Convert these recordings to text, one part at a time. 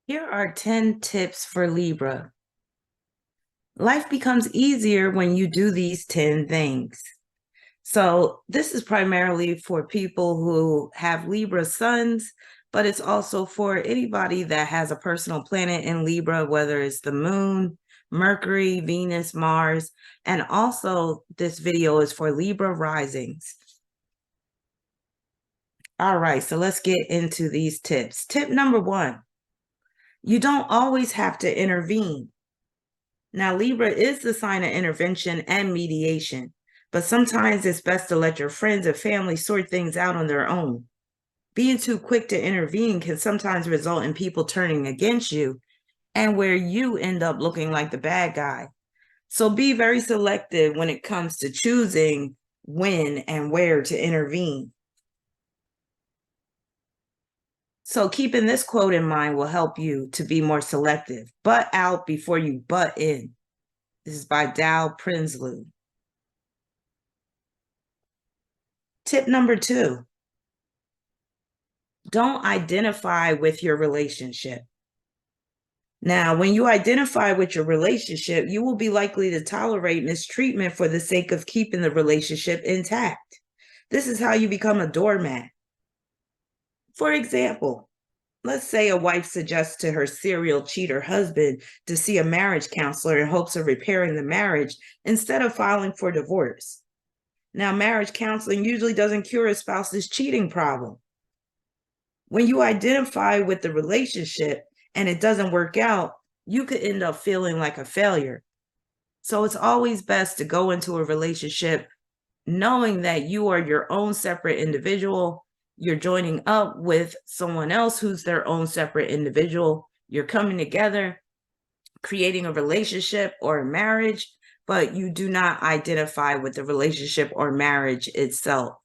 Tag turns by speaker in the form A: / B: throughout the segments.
A: Here are 10 tips for Libra. Life becomes easier when you do these 10 things. So, this is primarily for people who have Libra suns, but it's also for anybody that has a personal planet in Libra, whether it's the moon, Mercury, Venus, Mars, and also this video is for Libra risings. All right, so let's get into these tips. Tip number 1, you don't always have to intervene. Now, Libra is the sign of intervention and mediation, but sometimes it's best to let your friends and family sort things out on their own. Being too quick to intervene can sometimes result in people turning against you and where you end up looking like the bad guy. So be very selective when it comes to choosing when and where to intervene. So keeping this quote in mind will help you to be more selective. Butt out before you butt in. This is by Dow Prinsloo. Tip number 2, don't identify with your relationship. Now, when you identify with your relationship, you will be likely to tolerate mistreatment for the sake of keeping the relationship intact. This is how you become a doormat. For example, let's say a wife suggests to her serial cheater husband to see a marriage counselor in hopes of repairing the marriage instead of filing for divorce. Now, marriage counseling usually doesn't cure a spouse's cheating problem. When you identify with the relationship and it doesn't work out, you could end up feeling like a failure. So it's always best to go into a relationship knowing that you are your own separate individual. You're joining up with someone else who's their own separate individual. You're coming together, creating a relationship or a marriage, but you do not identify with the relationship or marriage itself.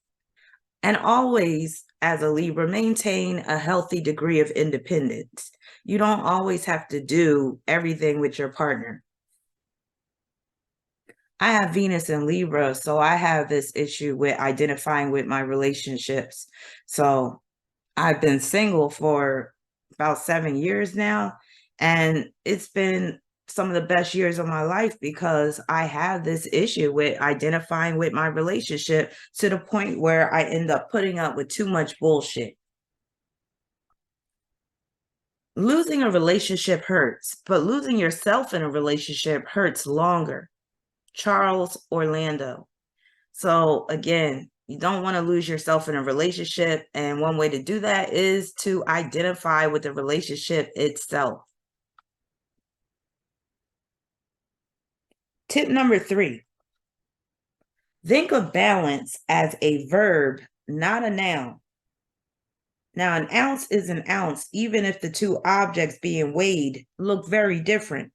A: And always, as a Libra, maintain a healthy degree of independence. You don't always have to do everything with your partner. I have Venus in Libra, so I have this issue with identifying with my relationships. So I've been single for about 7 years now, and it's been some of the best years of my life because I have this issue with identifying with my relationship to the point where I end up putting up with too much bullshit. Losing a relationship hurts, but losing yourself in a relationship hurts longer. Charles Orlando. So again, you don't want to lose yourself in a relationship. And one way to do that is to identify with the relationship itself. Tip number 3, think of balance as a verb, not a noun. Now, an ounce is an ounce, even if the two objects being weighed look very different.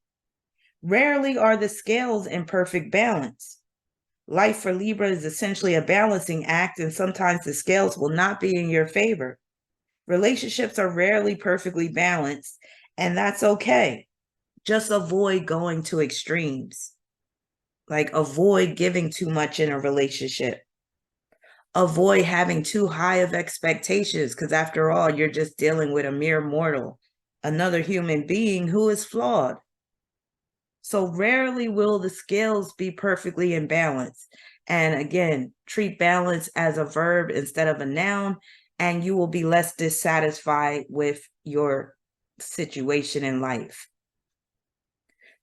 A: Rarely are the scales in perfect balance. Life for Libra is essentially a balancing act, and sometimes the scales will not be in your favor. Relationships are rarely perfectly balanced, and that's okay. Just avoid going to extremes. Like, avoid giving too much in a relationship. Avoid having too high of expectations, because after all, you're just dealing with a mere mortal, another human being who is flawed. So rarely will the scales be perfectly in balance. And again, treat balance as a verb instead of a noun, and you will be less dissatisfied with your situation in life.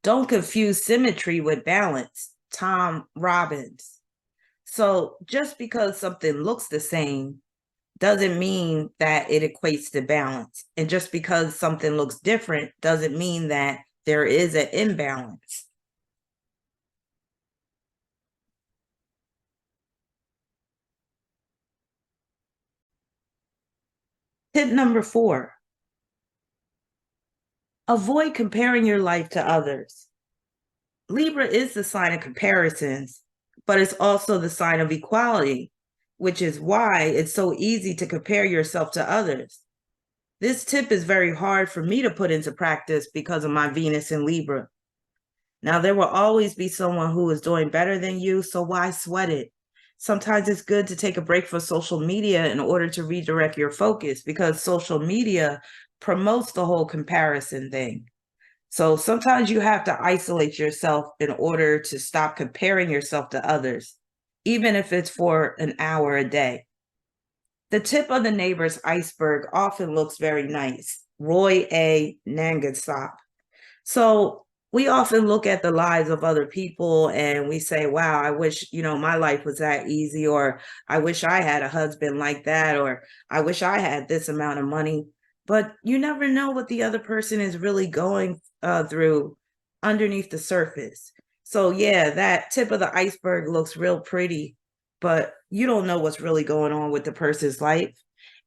A: Don't confuse symmetry with balance. Tom Robbins. So just because something looks the same doesn't mean that it equates to balance. And just because something looks different doesn't mean that there is an imbalance. Tip number 4, avoid comparing your life to others. Libra is the sign of comparisons, but it's also the sign of equality, which is why it's so easy to compare yourself to others. This tip is very hard for me to put into practice because of my Venus in Libra. Now, there will always be someone who is doing better than you, so why sweat it? Sometimes it's good to take a break from social media in order to redirect your focus, because social media promotes the whole comparison thing. So sometimes you have to isolate yourself in order to stop comparing yourself to others, even if it's for an hour a day. The tip of the neighbor's iceberg often looks very nice. Roy A. Nangasop. So we often look at the lives of other people and we say, wow, I wish, my life was that easy, or I wish I had a husband like that, or I wish I had this amount of money. But you never know what the other person is really going through underneath the surface. So yeah, that tip of the iceberg looks real pretty, but you don't know what's really going on with the person's life.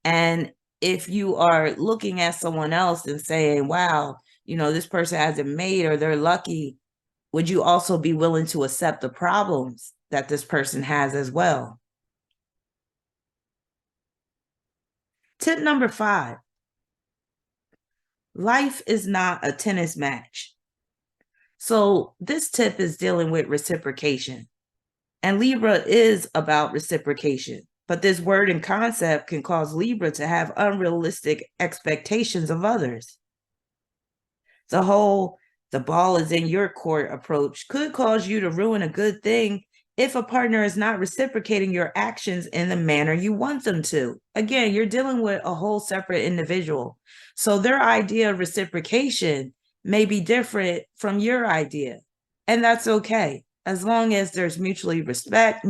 A: And if you are looking at someone else and saying, wow, this person has it made or they're lucky, would you also be willing to accept the problems that this person has as well? Tip number 5, life is not a tennis match. So this tip is dealing with reciprocation. And Libra is about reciprocation. But this word and concept can cause Libra to have unrealistic expectations of others. The ball is in your court approach could cause you to ruin a good thing if a partner is not reciprocating your actions in the manner you want them to. Again, you're dealing with a whole separate individual. So their idea of reciprocation may be different from your idea. And that's okay, as long as there's mutual respect,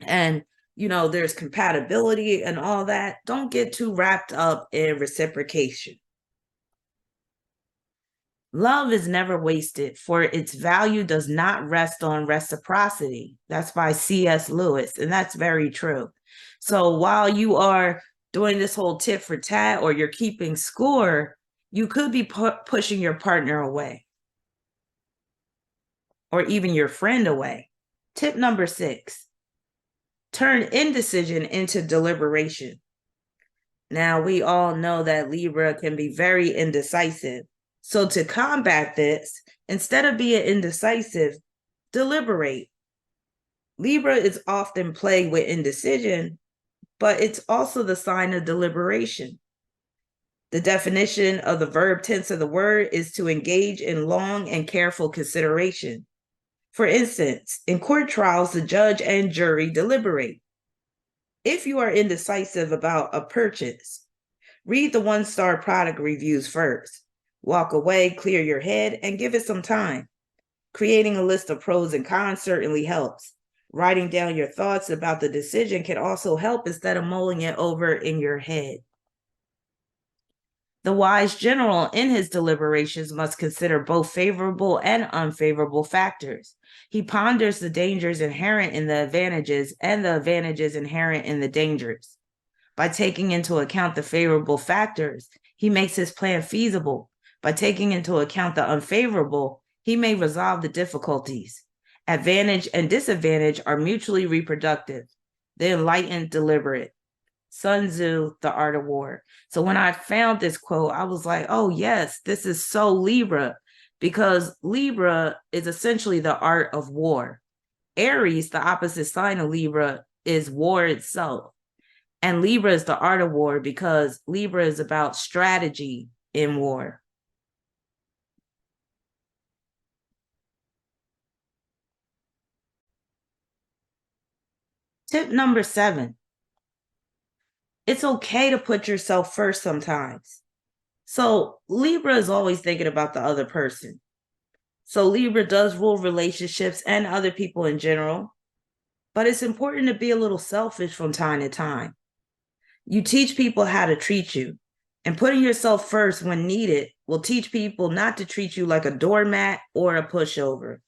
A: and there's compatibility and all that. Don't get too wrapped up in reciprocation. Love is never wasted, for its value does not rest on reciprocity. That's by C.S. Lewis, and that's very true. So while you are doing this whole tit for tat, or you're keeping score, you could be pushing your partner away, or even your friend away. Tip number 6, turn indecision into deliberation. Now, we all know that Libra can be very indecisive. So to combat this, instead of being indecisive, deliberate. Libra is often plagued with indecision, but it's also the sign of deliberation. The definition of the verb tense of the word is to engage in long and careful consideration. For instance, in court trials, the judge and jury deliberate. If you are indecisive about a purchase, read the 1-star product reviews first. Walk away, clear your head, and give it some time. Creating a list of pros and cons certainly helps. Writing down your thoughts about the decision can also help instead of mulling it over in your head. The wise general in his deliberations must consider both favorable and unfavorable factors. He ponders the dangers inherent in the advantages and the advantages inherent in the dangers. By taking into account the favorable factors, he makes his plan feasible. By taking into account the unfavorable, he may resolve the difficulties. Advantage and disadvantage are mutually reproductive. The enlightened deliberate. Sun Tzu, The Art of War. So when I found this quote, I was like, oh yes, this is so Libra, because Libra is essentially the art of war. Aries, the opposite sign of Libra, is war itself. And Libra is the art of war because Libra is about strategy in war. Tip number 7. It's okay to put yourself first sometimes. So Libra is always thinking about the other person. So Libra does rule relationships and other people in general, but it's important to be a little selfish from time to time. You teach people how to treat you, and putting yourself first when needed will teach people not to treat you like a doormat or a pushover.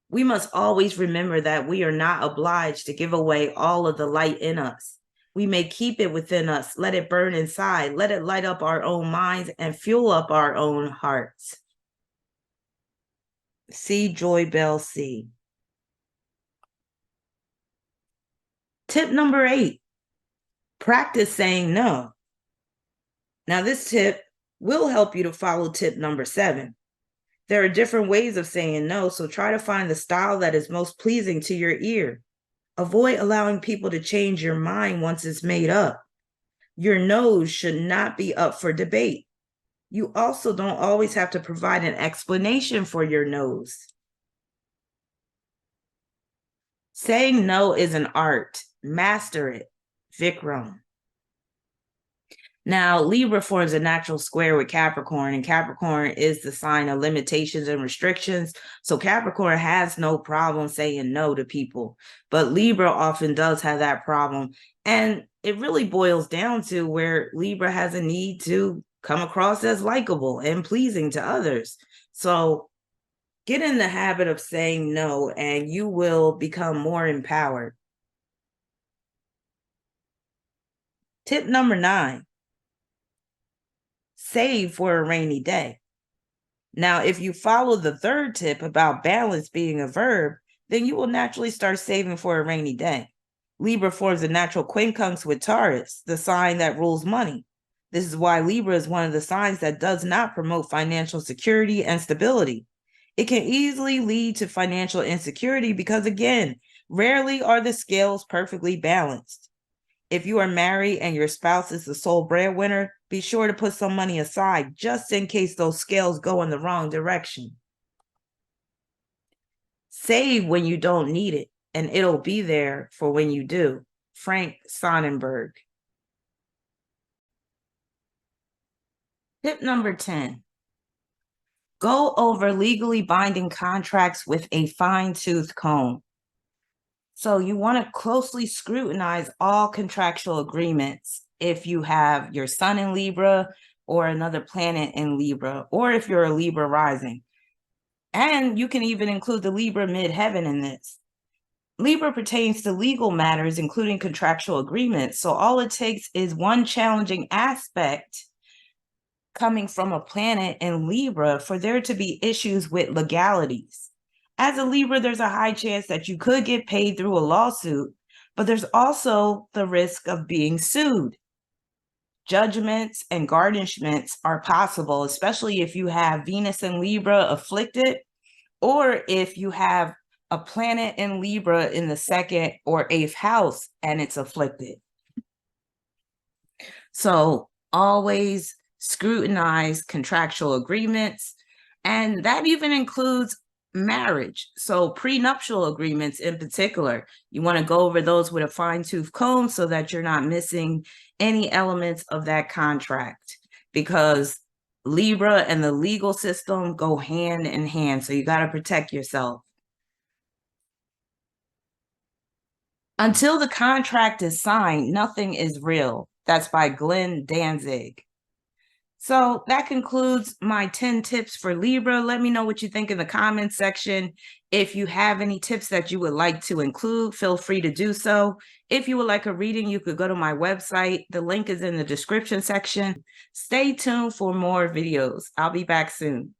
A: We must always remember that we are not obliged to give away all of the light in us. We may keep it within us, let it burn inside, let it light up our own minds and fuel up our own hearts. C. Joy Bell C. Tip number 8, practice saying no. Now, this tip will help you to follow tip number 7. There are different ways of saying no, so try to find the style that is most pleasing to your ear. Avoid allowing people to change your mind once it's made up. Your no's should not be up for debate. You also don't always have to provide an explanation for your no's. Saying no is an art. Master it. Vikram. Now, Libra forms a natural square with Capricorn, and Capricorn is the sign of limitations and restrictions. So Capricorn has no problem saying no to people, but Libra often does have that problem. And it really boils down to where Libra has a need to come across as likable and pleasing to others. So get in the habit of saying no, and you will become more empowered. Tip number 9. Save for a rainy day. Now, if you follow the third tip about balance being a verb, then you will naturally start saving for a rainy day. Libra forms a natural quincunx with Taurus, the sign that rules money. This is why Libra is one of the signs that does not promote financial security and stability. It can easily lead to financial insecurity because, again, rarely are the scales perfectly balanced. If you are married and your spouse is the sole breadwinner, be sure to put some money aside just in case those scales go in the wrong direction. Save when you don't need it, and it'll be there for when you do. Frank Sonnenberg. Tip number 10. Go over legally binding contracts with a fine-tooth comb. So you want to closely scrutinize all contractual agreements if you have your sun in Libra or another planet in Libra, or if you're a Libra rising. And you can even include the Libra midheaven in this. Libra pertains to legal matters, including contractual agreements. So all it takes is one challenging aspect coming from a planet in Libra for there to be issues with legalities. As a Libra, there's a high chance that you could get paid through a lawsuit, but there's also the risk of being sued. Judgments and garnishments are possible, especially if you have Venus in Libra afflicted, or if you have a planet in Libra in the 2nd or 8th house and it's afflicted. So always scrutinize contractual agreements, and that even includes marriage. So prenuptial agreements in particular, you want to go over those with a fine-tooth comb so that you're not missing any elements of that contract, because Libra and the legal system go hand in hand. So you got to protect yourself. Until the contract is signed, nothing is real. That's by Glenn Danzig. So that concludes my 10 tips for Libra. Let me know what you think in the comments section. If you have any tips that you would like to include, feel free to do so. If you would like a reading, you could go to my website. The link is in the description section. Stay tuned for more videos. I'll be back soon.